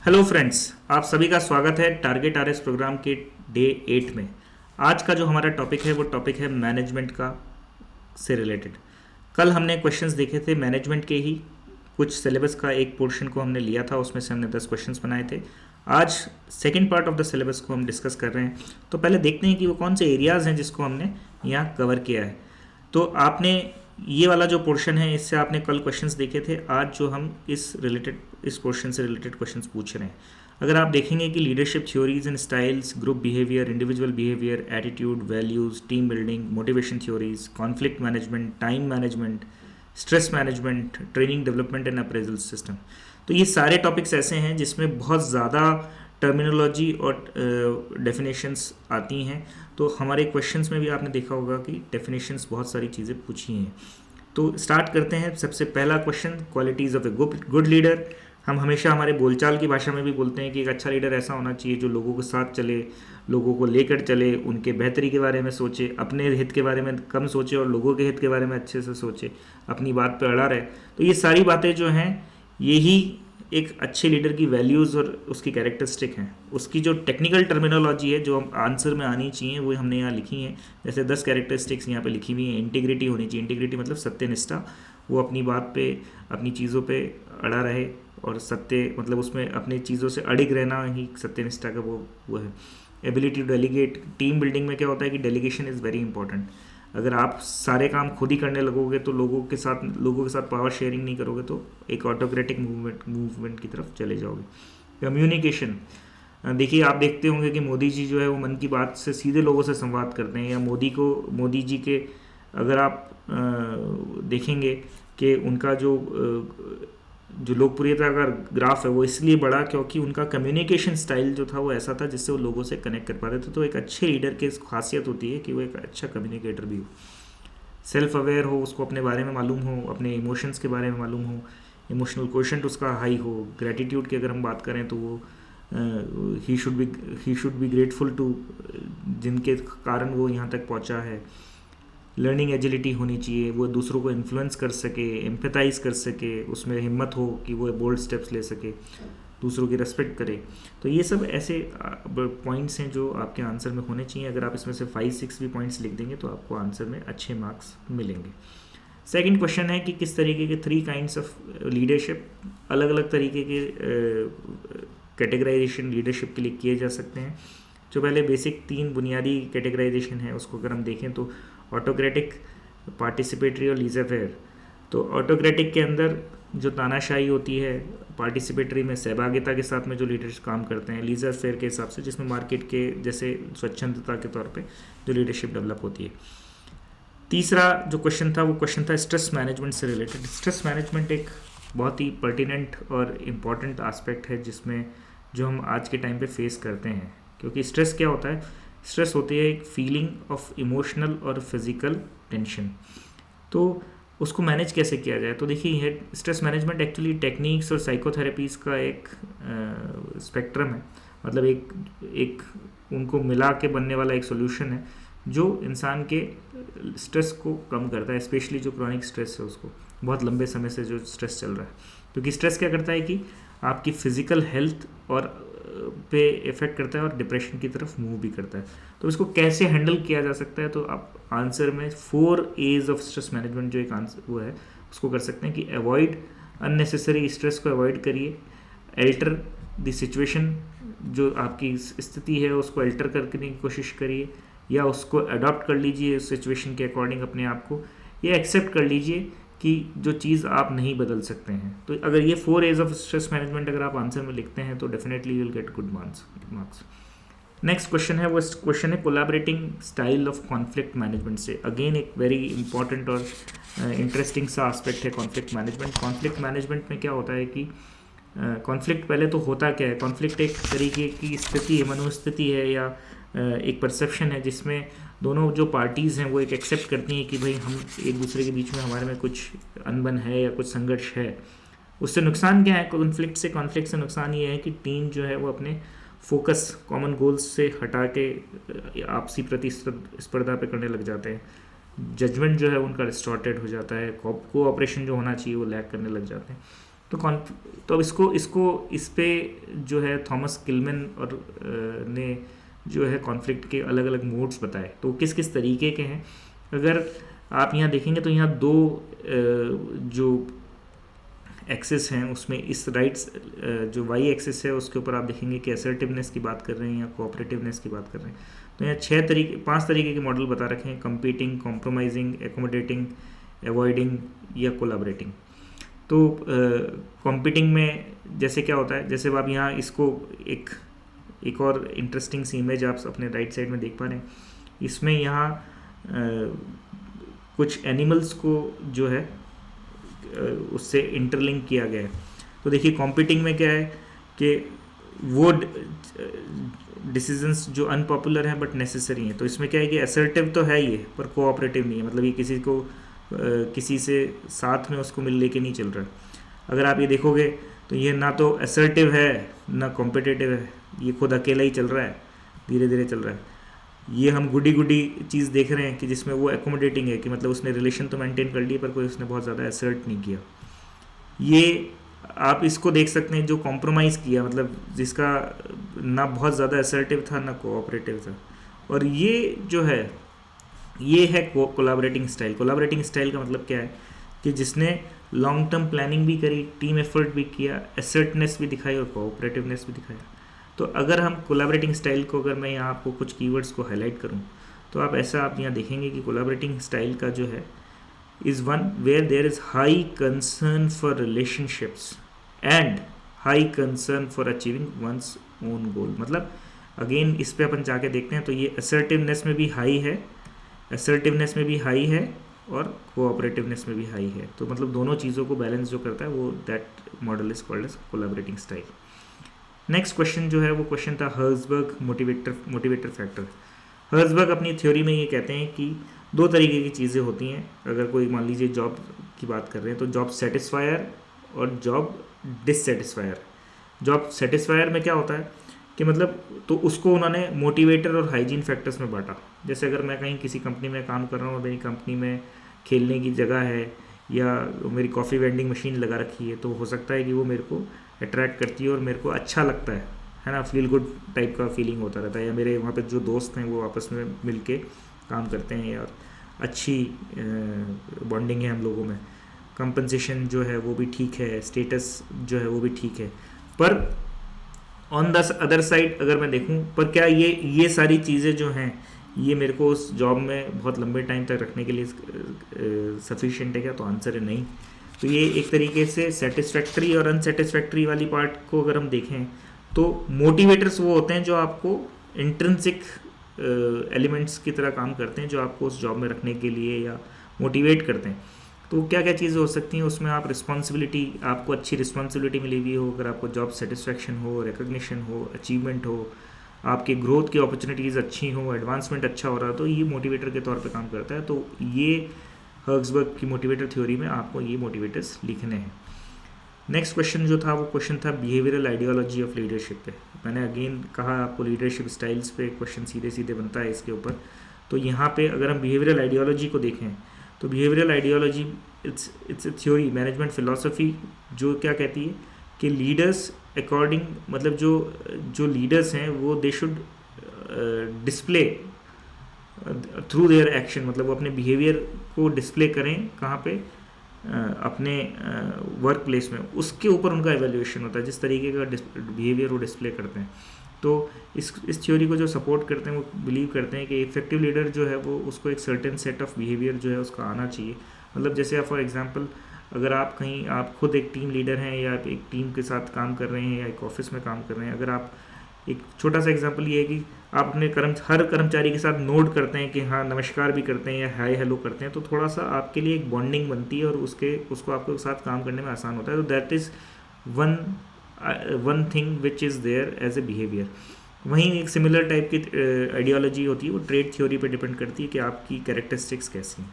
Hello friends, आप सभी का स्वागत है टारगेट आरएस प्रोग्राम के डे 8 में। आज का जो हमारा टॉपिक है वो टॉपिक है मैनेजमेंट का से रिलेटेड। कल हमने क्वेश्चंस देखे थे मैनेजमेंट के ही, कुछ सिलेबस का एक पोर्शन को हमने लिया था, उसमें से हमने 10 क्वेश्चंस बनाए थे। आज second part of the syllabus को हम डिस्कस कर रहे हैं। तो पहले देखते हैं कि वो कौन से एरियाज़ हैं जिसको हमने यहाँ कवर किया है। तो आपने ये वाला जो पोर्शन है इससे आपने कल क्वेश्चंस देखे थे। आज जो हम इस पोर्शन से रिलेटेड क्वेश्चंस पूछ रहे हैं, अगर आप देखेंगे कि leadership theories and styles, group behaviour, individual behaviour, attitude, values, team building, motivation theories, conflict management, time management, stress management, training development and appraisal system, तो ये सारे टॉपिक्स ऐसे हैं जिसमें बहुत ज़्यादा टर्मिनोलॉजी और डेफिनेशंस आती हैं। तो हमारे क्वेश्चंस में भी आपने देखा होगा कि डेफिनेशंस बहुत सारी चीज़ें पूछी हैं। तो स्टार्ट करते हैं। सबसे पहला question, qualities of a good leader. हम हमेशा हमारे बोलचाल की भाषा में भी बोलते हैं कि एक अच्छा लीडर ऐसा होना चाहिए जो लोगों के साथ चले, लोगों को लेकर चले, उनके बेहतरी के बारे में सोचे, अपने हित के बारे में कम सोचे और लोगों के हित के बारे में अच्छे से सोचे, अपनी बात पर अड़ा रहे। तो ये सारी बातें जो हैं यही एक अच्छे लीडर की वैल्यूज़ और उसकी कैरेक्टरिस्टिक हैं। उसकी जो टेक्निकल टर्मिनोलॉजी है जो हम आंसर में आनी चाहिए वो हमने यहाँ लिखी हैं। जैसे 10 कैरेक्टरिस्टिक्स यहाँ पे लिखी हुई हैं। इंटीग्रिटी होनी चाहिए। इंटीग्रिटी मतलब सत्यनिष्ठा, वो अपनी बात पे, अपनी चीज़ों पे अड़ा रहे, और सत्य मतलब उसमें अपनी चीज़ों से अड़िग रहना ही सत्यनिष्ठा का वो है। Ability to delegate. Team building में क्या होता है कि डेलीगेशन इज़ वेरी इंपॉर्टेंट। अगर आप सारे काम खुद ही करने लगोगे तो लोगों के साथ पावर शेयरिंग नहीं करोगे तो एक ऑटोक्रेटिक मूवमेंट की तरफ चले जाओगे। कम्युनिकेशन, देखिए आप देखते होंगे कि मोदी जी जो है वो मन की बात से सीधे लोगों से संवाद करते हैं, या मोदी जी के अगर आप देखेंगे कि उनका जो लोकप्रियता का ग्राफ है वो इसलिए बढ़ा क्योंकि उनका कम्युनिकेशन स्टाइल जो था वो ऐसा था जिससे वो लोगों से कनेक्ट कर पाते थे। तो एक अच्छे लीडर की खासियत होती है कि वो एक अच्छा कम्युनिकेटर भी हो, सेल्फ अवेयर हो, उसको अपने बारे में मालूम हो, अपने इमोशंस के बारे में मालूम हो, इमोशनल क्वोशंट उसका हाई हो। ग्रेटिट्यूड की अगर हम बात करें तो वो ही शुड बी ग्रेटफुल टू जिनके कारण वो यहाँ तक पहुँचा है। लर्निंग एजिलिटी होनी चाहिए, वो दूसरों को इन्फ्लुएंस कर सके, एम्पैथाइज कर सके, उसमें हिम्मत हो कि वो बोल्ड स्टेप्स ले सके, दूसरों की रेस्पेक्ट करे। तो ये सब ऐसे पॉइंट्स हैं जो आपके आंसर में होने चाहिए। अगर आप इसमें से 5-6 भी पॉइंट्स लिख देंगे तो आपको आंसर में अच्छे मार्क्स मिलेंगे। सेकंड क्वेश्चन है कि किस तरीके के 3 काइंड्स ऑफ लीडरशिप, अलग अलग तरीके के कैटेगराइजेशन लीडरशिप के लिए किए जा सकते हैं। जो पहले बेसिक 3 बुनियादी कैटेगराइजेशन है उसको अगर हम देखें तो ऑटोक्रेटिक, पार्टिसिपेटरी और लीजर फेयर। तो ऑटोक्रेटिक के अंदर जो तानाशाही होती है, पार्टिसिपेटरी में सहभागिता के साथ में जो लीडर्स काम करते हैं, लीजर फेयर के हिसाब से जिसमें मार्केट के जैसे स्वच्छंदता के तौर पे जो लीडरशिप डेवलप होती है। तीसरा जो क्वेश्चन था वो क्वेश्चन था स्ट्रेस मैनेजमेंट से रिलेटेड। स्ट्रेस मैनेजमेंट एक बहुत ही पर्टिनेंट और इम्पॉर्टेंट आस्पेक्ट है जिसमें जो हम आज के टाइम पे फेस करते हैं। क्योंकि स्ट्रेस क्या होता है? स्ट्रेस होती है एक फीलिंग ऑफ इमोशनल और फिज़िकल टेंशन। तो उसको मैनेज कैसे किया जाए? तो देखिए ये स्ट्रेस मैनेजमेंट एक्चुअली टेक्निक्स और साइकोथेरेपीज़ का एक स्पेक्ट्रम है। मतलब एक उनको मिला के बनने वाला एक सोल्यूशन है जो इंसान के स्ट्रेस को कम करता है, स्पेशली जो क्रॉनिक स्ट्रेस है उसको, बहुत लंबे समय से जो स्ट्रेस चल रहा है। क्योंकि स्ट्रेस क्या करता है कि आपकी फ़िज़िकल हेल्थ और पे इफ़ेक्ट करता है और डिप्रेशन की तरफ मूव भी करता है। तो इसको कैसे हैंडल किया जा सकता है? तो आप आंसर में 4 A's ऑफ स्ट्रेस मैनेजमेंट जो एक आंसर वो है उसको कर सकते हैं कि अवॉइड अननेसेसरी स्ट्रेस को अवॉइड करिए, एल्टर द सिचुएशन, जो आपकी स्थिति है उसको अल्टर करने की कोशिश करिए, या उसको अडॉप्ट कर लीजिए उस सिचुएशन के अकॉर्डिंग अपने आप को, या एक्सेप्ट कर लीजिए कि जो चीज़ आप नहीं बदल सकते हैं। तो अगर ये 4 A's ऑफ स्ट्रेस मैनेजमेंट अगर आप आंसर में लिखते हैं तो definitely you will get good marks. Next question है, वो क्वेश्चन है collaborating style of conflict management से। अगेन एक वेरी इंपॉर्टेंट और इंटरेस्टिंग सा आस्पेक्ट है कॉन्फ्लिक्ट मैनेजमेंट। कॉन्फ्लिक्ट मैनेजमेंट में क्या होता है कि कॉन्फ्लिक्ट पहले तो होता क्या है? कॉन्फ्लिक्ट एक तरीके की स्थिति है, मनोस्थिति है, या एक परसेप्शन है जिसमें दोनों जो पार्टीज़ हैं वो एक एक्सेप्ट करती हैं कि भाई हम एक दूसरे के बीच में हमारे में कुछ अनबन है या कुछ संघर्ष है। उससे नुकसान क्या है कॉन्फ्लिक्ट से नुकसान ये है कि टीम जो है वो अपने फोकस कॉमन गोल्स से हटा के आपसी प्रतिस्पर्धा पे करने लग जाते हैं। जजमेंट जो है उनका डिस्टॉर्टेड हो जाता है, कोऑपरेशन जो होना चाहिए वो लैक करने लग जाते हैं। तो तो अब इसको इस पे जो है थॉमस किलमैन और ने जो है कॉन्फ्लिक्ट के अलग अलग मोड्स बताए, तो किस किस तरीके के हैं। अगर आप यहाँ देखेंगे तो यहाँ दो जो एक्सेस हैं उसमें इस राइट्स जो वाई एक्सेस है उसके ऊपर आप देखेंगे कि असर्टिवनेस की बात कर रहे हैं या कोऑपरेटिवनेस की बात कर रहे हैं। तो यहाँ 5 तरीके के मॉडल बता रखे हैं: कंपीटिंग, कॉम्प्रोमाइजिंग, एकोमोडेटिंग, एवॉइडिंग या कोलाबरेटिंग। तो कंपीटिंग में जैसे क्या होता है, जैसे आप यहाँ इसको एक और इंटरेस्टिंग सी इमेज आप अपने राइट साइड में देख पा रहे हैं। इसमें यहाँ कुछ एनिमल्स को जो है उससे इंटरलिंक किया गया है। तो देखिए कॉम्पिटिंग में क्या है कि वो डिसीजंस जो अनपॉपुलर हैं बट नेसेसरी हैं। तो इसमें क्या है कि असर्टिव तो है ये पर कोऑपरेटिव नहीं है, मतलब ये किसी को किसी से साथ में उसको मिल लेके नहीं चल रहा। अगर आप ये देखोगे तो ये ना तो असर्टिव है ना कॉम्पिटिटिव है, ये खुद अकेला ही चल रहा है, धीरे धीरे चल रहा है। ये हम गुडी चीज़ देख रहे हैं कि जिसमें वो एकोमोडेटिंग है कि मतलब उसने रिलेशन तो मेंटेन कर लिए पर कोई उसने बहुत ज़्यादा असर्ट नहीं किया। ये आप इसको देख सकते हैं जो कॉम्प्रोमाइज़ किया, मतलब जिसका ना बहुत ज़्यादा असर्टिव था ना कोऑपरेटिव था। और ये जो है ये है कोलैबोरेटिंग स्टाइल। कोलैबोरेटिंग स्टाइल का मतलब क्या है कि जिसने लॉन्ग टर्म प्लानिंग भी करी, टीम एफर्ट भी किया, असर्टनेस भी दिखाई और कोऑपरेटिवनेस भी दिखाया। तो अगर हम कोलैबोरेटिंग स्टाइल को, अगर मैं यहाँ आपको कुछ कीवर्ड्स को हाईलाइट करूँ तो आप यहाँ देखेंगे कि कोलैबोरेटिंग स्टाइल का जो है is one where there is high concern for relationships and high concern for achieving one's own goal. मतलब अगेन इस पे अपन जाके देखते हैं तो ये असर्टिवनेस में भी हाई है, असर्टिवनेस में भी हाई है और कोऑपरेटिवनेस में भी हाई है। तो मतलब दोनों चीज़ों को बैलेंस जो करता है वो that model is called as collaborating style. Next question जो है वो क्वेश्चन था हर्ज़बर्ग मोटिवेटर फैक्टर। हर्ज़बर्ग अपनी थ्योरी में ये कहते हैं कि 2 तरीके की चीज़ें होती हैं। अगर कोई मान लीजिए जॉब की बात कर रहे हैं तो जॉब सेटिस्फायर और जॉब डिससेटिस्फायर। जॉब सेटिस्फायर में क्या होता है कि मतलब तो उसको उन्होंने मोटिवेटर और हाइजीन फैक्टर्स में बांटा। जैसे अगर मैं कहीं किसी कंपनी में काम कर रहा हूँ और मेरी कंपनी में खेलने की जगह है या मेरी कॉफ़ी वेंडिंग मशीन लगा रखी है, तो हो सकता है कि वो मेरे को अट्रैक्ट करती है और मेरे को अच्छा लगता है ना, फील गुड टाइप का फीलिंग होता रहता है। या मेरे वहाँ पे जो दोस्त हैं वो आपस में मिल के काम करते हैं या अच्छी बॉन्डिंग है हम लोगों में, कंपनसेशन जो है वो भी ठीक है, स्टेटस जो है वो भी ठीक है। पर ऑन द अदर साइड अगर मैं देखूं, पर क्या ये सारी चीज़ें जो हैं ये मेरे को उस जॉब में बहुत लंबे टाइम तक रखने के लिए सफिशिएंट है क्या? तो आंसर है नहीं। तो ये एक तरीके से सेटिस्फैक्ट्री और अनसेटिस्फैक्ट्री वाली पार्ट को अगर हम देखें तो मोटिवेटर्स वो होते हैं जो आपको इंट्रिंसिक एलिमेंट्स की तरह काम करते हैं, जो आपको उस जॉब में रखने के लिए या मोटिवेट करते हैं। तो क्या क्या चीज़ें हो सकती हैं उसमें? आप रिस्पॉन्सिबिलिटी, आपको अच्छी रिस्पॉन्सिबिलिटी मिली हुई हो, अगर आपको जॉब सेटिस्फैक्शन हो, रिकग्निशन हो, अचीवमेंट हो, आपके ग्रोथ की अपॉर्चुनिटीज़ अच्छी हो, एडवांसमेंट अच्छा हो रहा है, तो ये मोटिवेटर के तौर पे काम करता है। तो ये हर्ज़बर्ग की मोटिवेटर थ्योरी में आपको ये मोटिवेटर्स लिखने हैं। नेक्स्ट क्वेश्चन जो था वो क्वेश्चन था बिहेवियरल आइडियोलॉजी ऑफ लीडरशिप पे। मैंने अगेन कहा आपको लीडरशिप स्टाइल्स पे क्वेश्चन सीधे सीधे बनता है इसके ऊपर। तो यहाँ पे अगर हम बिहेवियरल आइडियोलॉजी को देखें तो behavioural ideology it's a theory, management philosophy जो क्या कहती है कि लीडर्स अकॉर्डिंग, मतलब जो लीडर्स हैं वो they should display through their action, मतलब वो अपने बिहेवियर को डिस्प्ले करें कहाँ पे? अपने वर्क प्लेस में। उसके ऊपर उनका एवेल्यूएशन होता है, जिस तरीके का बिहेवियर वो डिस्प्ले करते हैं। तो इस थ्योरी को जो सपोर्ट करते हैं वो बिलीव करते हैं कि इफेक्टिव लीडर जो है वो उसको एक सर्टेन सेट ऑफ बिहेवियर जो है उसका आना चाहिए। मतलब जैसे फॉर एग्जांपल अगर आप कहीं, आप खुद एक टीम लीडर हैं या आप एक टीम के साथ काम कर रहे हैं या एक ऑफिस में काम कर रहे हैं, अगर आप एक छोटा सा एग्जांपल ये है कि आप अपने हर कर्मचारी के साथ नोट करते हैं कि हाँ नमस्कार भी करते हैं या हाय हेलो करते हैं, तो थोड़ा सा आपके लिए एक बॉन्डिंग बनती है और उसको आपके साथ काम करने में आसान होता है। तो that is one thing which is there as a behaviour. वहीं एक सिमिलर टाइप की आइडियोलॉजी होती है, वो ट्रेड थ्योरी पे डिपेंड करती है कि आपकी कैरेक्टरिस्टिक्स कैसी हैं।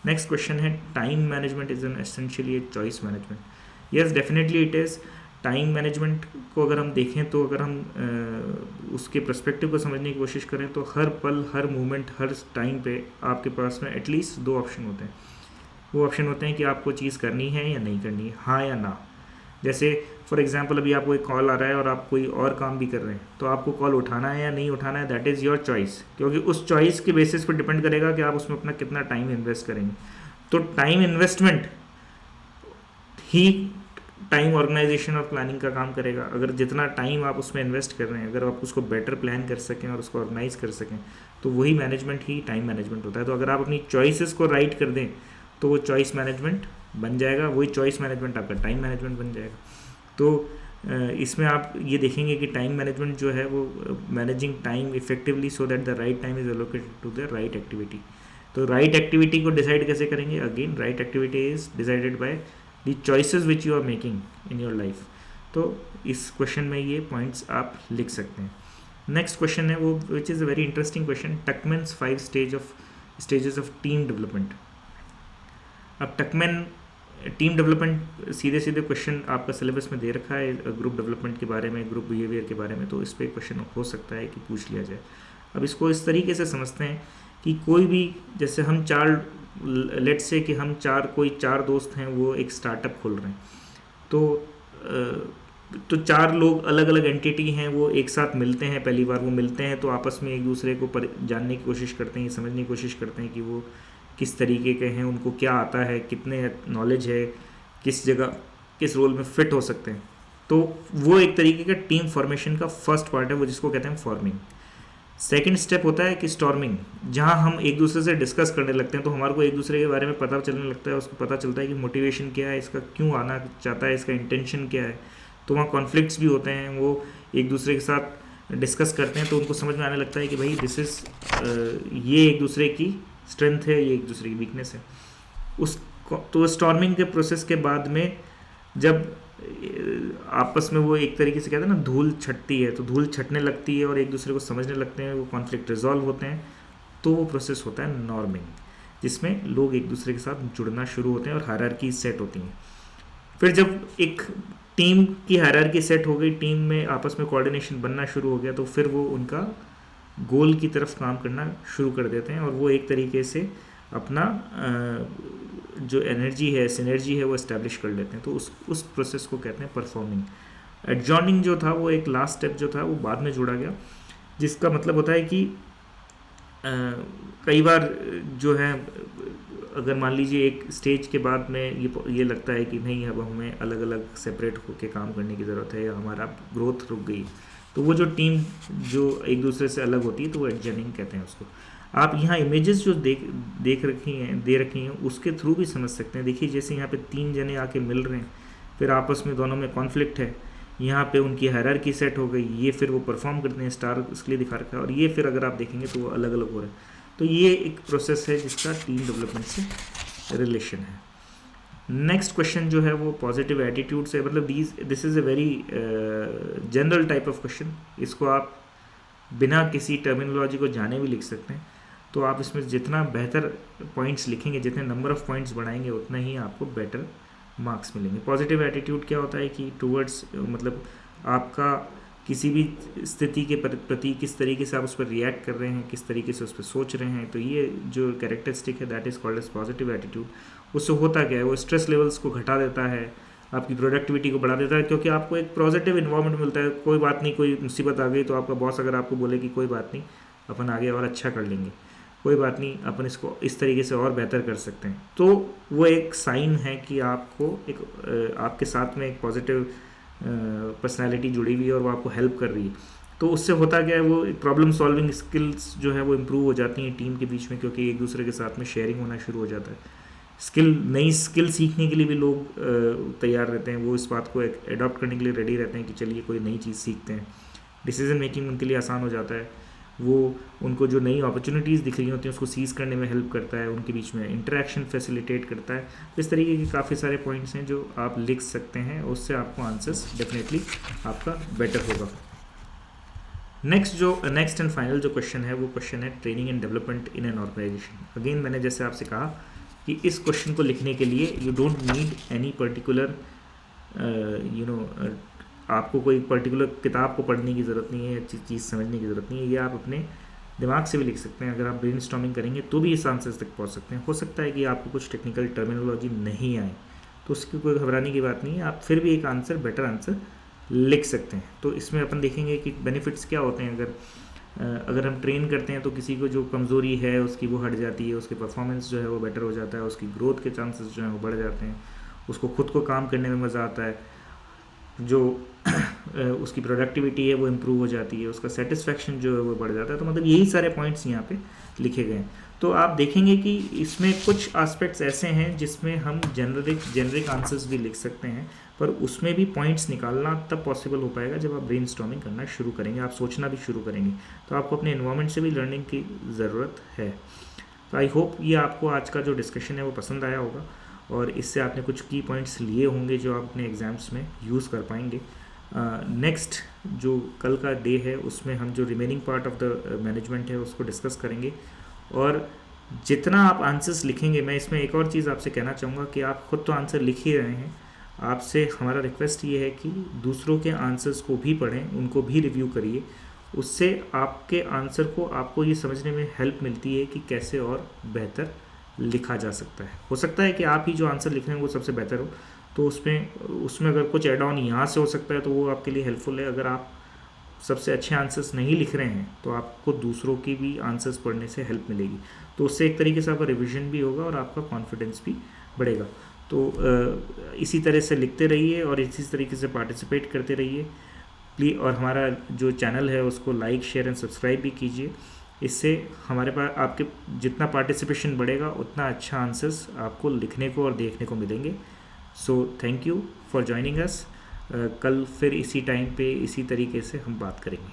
नेक्स्ट क्वेश्चन है time management is an essentially a choice management. Yes definitely it is. Time management को अगर हम देखें तो अगर हम उसके पर्सपेक्टिव को समझने की कोशिश करें तो हर पल, हर मोमेंट, हर टाइम पे आपके पास में एटलीस्ट 2 ऑप्शन होते हैं। वो ऑप्शन होते हैं कि आपको चीज़ करनी है या नहीं करनी है, हाँ या ना। जैसे फॉर एग्जांपल अभी आपको एक कॉल आ रहा है और आप कोई और काम भी कर रहे हैं, तो आपको कॉल उठाना है या नहीं उठाना है, दैट इज़ योर चॉइस, क्योंकि उस चॉइस के बेसिस पर डिपेंड करेगा कि आप उसमें अपना कितना टाइम इन्वेस्ट करेंगे। तो टाइम इन्वेस्टमेंट ही टाइम ऑर्गेनाइजेशन और प्लानिंग का काम करेगा। अगर जितना टाइम आप उसमें इन्वेस्ट कर रहे हैं, अगर आप उसको बेटर प्लान कर सकें और उसको ऑर्गेनाइज कर सकें, तो वही मैनेजमेंट ही टाइम मैनेजमेंट होता है। तो अगर आप अपनी चॉइसेस को राइट कर दें तो वो चॉइस मैनेजमेंट बन जाएगा, वही चॉइस मैनेजमेंट आपका टाइम मैनेजमेंट बन जाएगा। तो इसमें आप ये देखेंगे कि टाइम मैनेजमेंट जो है वो managing time effectively so that the right time is allocated to the right activity. तो राइट एक्टिविटी को डिसाइड कैसे करेंगे? Again right activity is decided by the choices which you are making in your life. तो इस question में ये points आप लिख सकते हैं। नेक्स्ट क्वेश्चन है वो which is a very interesting question, Tuckman's 5 stages of team development. अब टकमैन टीम डेवलपमेंट सीधे सीधे क्वेश्चन आपका सिलेबस में दे रखा है ग्रुप डेवलपमेंट के बारे में, ग्रुप बिहेवियर के बारे में, तो इस पर क्वेश्चन हो सकता है कि पूछ लिया जाए। अब इसको इस तरीके से समझते हैं कि कोई भी, जैसे हम लेट्स से कि हम कोई चार दोस्त हैं, वो एक स्टार्टअप खोल रहे हैं, तो चार लोग अलग अलग एंटिटी हैं, वो एक साथ मिलते हैं, पहली बार वो मिलते हैं तो आपस में एक दूसरे को जानने की कोशिश करते हैं, समझने की कोशिश करते हैं कि वो किस तरीके के हैं, उनको क्या आता है, कितने नॉलेज है, किस जगह किस रोल में फिट हो सकते हैं। तो वो एक तरीके का टीम फॉर्मेशन का फर्स्ट पार्ट है, वो जिसको कहते हैं फॉर्मिंग। सेकेंड स्टेप होता है कि स्टॉर्मिंग, जहाँ हम एक दूसरे से डिस्कस करने लगते हैं, तो हमारे को एक दूसरे के बारे में पता चलने लगता है, उसको पता चलता है कि मोटिवेशन क्या है, इसका क्यों आना चाहता है, इसका इंटेंशन क्या है। तो वहाँ कॉन्फ्लिक्ट्स भी होते हैं, वो एक दूसरे के साथ डिस्कस करते हैं, तो उनको समझ में आने लगता है कि भाई दिस इज़ ये एक दूसरे की स्ट्रेंथ है, ये एक दूसरे की वीकनेस है। तो स्टॉर्मिंग के प्रोसेस के बाद में जब आपस में वो एक तरीके से कहते हैं ना, धूल छटती है, तो धूल छटने लगती है और एक दूसरे को समझने लगते हैं, वो कॉन्फ्लिक्ट रिजॉल्व होते हैं, तो वो प्रोसेस होता है नॉर्मिंग, जिसमें लोग एक दूसरे के साथ जुड़ना शुरू होते हैं और हायरार्की सेट होती हैं। फिर जब एक टीम की हायरार्की सेट हो गई, टीम में आपस में कोऑर्डिनेशन बनना शुरू हो गया, तो फिर वो उनका गोल की तरफ काम करना शुरू कर देते हैं और वो एक तरीके से अपना जो एनर्जी है, सिनर्जी है, वो इस्टेब्लिश कर लेते हैं। तो उस प्रोसेस को कहते हैं परफॉर्मिंग। एडजॉर्निंग जो था वो एक लास्ट स्टेप जो था वो बाद में जोड़ा गया, जिसका मतलब होता है कि कई बार जो है, अगर मान लीजिए एक स्टेज के बाद में ये लगता है कि नहीं, अब हमें अलग अलग सेपरेट होकर काम करने की ज़रूरत है या हमारा ग्रोथ रुक गई, तो वो जो टीम जो एक दूसरे से अलग होती है, तो वो एडजॉर्निंग कहते हैं उसको। आप यहाँ इमेजेस जो दे रखी हैं उसके थ्रू भी समझ सकते हैं। देखिए जैसे यहाँ पे 3 जने आके मिल रहे हैं, फिर आपस में दोनों में कॉन्फ्लिक्ट है, यहाँ पे उनकी हायरार्की सेट हो गई, ये फिर वो परफॉर्म करते हैं, स्टार इसलिए दिखा रखा है, और ये फिर अगर आप देखेंगे तो वो अलग अलग हो रहा है। तो ये एक प्रोसेस है जिसका टीम डेवलपमेंट से रिलेशन है। नेक्स्ट क्वेश्चन जो है वो पॉजिटिव एटीट्यूड से, मतलब this is a very general type of question. इसको आप बिना किसी टर्मिनोलॉजी को जाने भी लिख सकते हैं। तो आप इसमें जितना बेहतर पॉइंट्स लिखेंगे, जितने नंबर ऑफ पॉइंट्स बढ़ाएंगे, उतना ही आपको बेटर मार्क्स मिलेंगे। पॉजिटिव एटीट्यूड क्या होता है कि टूवर्ड्स, मतलब आपका किसी भी स्थिति के प्रति किस तरीके से आप उस पर रिएक्ट कर रहे हैं, किस तरीके से उस पर सोच रहे हैं, तो ये जो कैरेक्टरिस्टिक है that is called as positive attitude. उससे होता क्या है, वो स्ट्रेस लेवल्स को घटा देता है, आपकी प्रोडक्टिविटी को बढ़ा देता है, क्योंकि आपको एक पॉजिटिव इन्वायरमेंट मिलता है। कोई बात नहीं, कोई मुसीबत आ गई तो आपका बॉस अगर आपको बोले कि कोई बात नहीं, अपन आगे और अच्छा कर लेंगे, कोई बात नहीं, अपन इसको इस तरीके से और बेहतर कर सकते हैं, तो वो एक साइन है कि आपको एक आपके साथ में एक पॉजिटिव पर्सनालिटी जुड़ी हुई है और वो आपको हेल्प कर रही है। तो उससे होता क्या है, वो प्रॉब्लम सॉल्विंग स्किल्स जो है वो इम्प्रूव हो जाती हैं टीम के बीच में, क्योंकि एक दूसरे के साथ में शेयरिंग होना शुरू हो जाता है। नई स्किल सीखने के लिए भी लोग तैयार रहते हैं, वो इस बात को एडॉप्ट करने के लिए रेडी रहते हैं कि चलिए कोई नई चीज़ सीखते हैं। डिसीजन मेकिंग उनके लिए आसान हो जाता है, वो उनको जो नई अपॉर्चुनिटीज़ दिख रही होती हैं उसको सीज़ करने में हेल्प करता है, उनके बीच में इंटरेक्शन फैसिलिटेट करता है। इस तरीके के काफ़ी सारे पॉइंट्स हैं जो आप लिख सकते हैं, उससे आपको आंसर्स डेफिनेटली आपका बेटर होगा। नेक्स्ट एंड फाइनल जो क्वेश्चन है वो क्वेश्चन है training and development in an organisation. Again मैंने जैसे आपसे कहा कि इस क्वेश्चन को लिखने के लिए you don't need any particular आपको कोई पर्टिकुलर किताब को पढ़ने की ज़रूरत नहीं है, चीज़ समझने की ज़रूरत नहीं है, ये आप अपने दिमाग से भी लिख सकते हैं। अगर आप ब्रेनस्टॉर्मिंग करेंगे तो भी इस आंसर तक पहुंच सकते हैं। हो सकता है कि आपको कुछ टेक्निकल टर्मिनोलॉजी नहीं आए, तो उसकी कोई घबराने की बात नहीं है, आप फिर भी एक आंसर, बेटर आंसर लिख सकते हैं। तो इसमें अपन देखेंगे कि बेनिफिट्स क्या होते हैं। अगर हम ट्रेन करते हैं तो किसी को जो कमज़ोरी है उसकी वो हट जाती है, उसके परफॉर्मेंस जो है वो बेटर हो जाता है, उसकी ग्रोथ के चांसेस जो हैं वो बढ़ जाते हैं, उसको खुद को काम करने में मज़ा आता है, जो उसकी प्रोडक्टिविटी है वो इम्प्रूव हो जाती है, उसका सेटिस्फेक्शन जो है वो बढ़ जाता है। तो मतलब यही सारे पॉइंट्स यहाँ पे लिखे गए हैं। तो आप देखेंगे कि इसमें कुछ एस्पेक्ट्स ऐसे हैं जिसमें हम जेनरिक आंसर्स भी लिख सकते हैं, पर उसमें भी पॉइंट्स निकालना तब पॉसिबल हो पाएगा जब आप ब्रेनस्टॉर्मिंग करना शुरू करेंगे, आप सोचना भी शुरू करेंगे। तो आपको अपने एनवायरनमेंट से भी लर्निंग की ज़रूरत है। तो आई होप ये आपको आज का जो डिस्कशन है वो पसंद आया होगा, और इससे आपने कुछ की पॉइंट्स लिए होंगे जो आप अपने एग्ज़ाम्स में यूज़ कर पाएंगे। नेक्स्ट जो कल का डे है उसमें हम जो remaining part of the management है उसको डिस्कस करेंगे। और जितना आप आंसर्स लिखेंगे, मैं इसमें एक और चीज़ आपसे कहना चाहूँगा कि आप खुद तो आंसर लिख ही रहे हैं, आपसे हमारा रिक्वेस्ट ये है कि दूसरों के आंसर्स को भी पढ़ें, उनको भी रिव्यू करिए। उससे आपके आंसर को, आपको ये समझने में हेल्प मिलती है कि कैसे और बेहतर लिखा जा सकता है। हो सकता है कि आप ही जो आंसर लिख रहे हैं वो सबसे बेहतर हो, तो उसमें अगर कुछ एड ऑन यहाँ से हो सकता है तो वो आपके लिए हेल्पफुल है। अगर आप सबसे अच्छे आंसर्स नहीं लिख रहे हैं तो आपको दूसरों की भी आंसर्स पढ़ने से हेल्प मिलेगी, तो उससे एक तरीके से आपका रिवीजन भी होगा और आपका कॉन्फिडेंस भी बढ़ेगा। तो इसी तरह से लिखते रहिए और इसी तरीके से पार्टिसिपेट करते रहिए प्लीज़। और हमारा जो चैनल है उसको लाइक, शेयर एंड सब्सक्राइब भी कीजिए। इससे हमारे पास आपके जितना पार्टिसिपेशन बढ़ेगा उतना अच्छा आंसर्स आपको लिखने को और देखने को मिलेंगे। So thank you for joining us. कल फिर इसी टाइम पे इसी तरीके से हम बात करेंगे।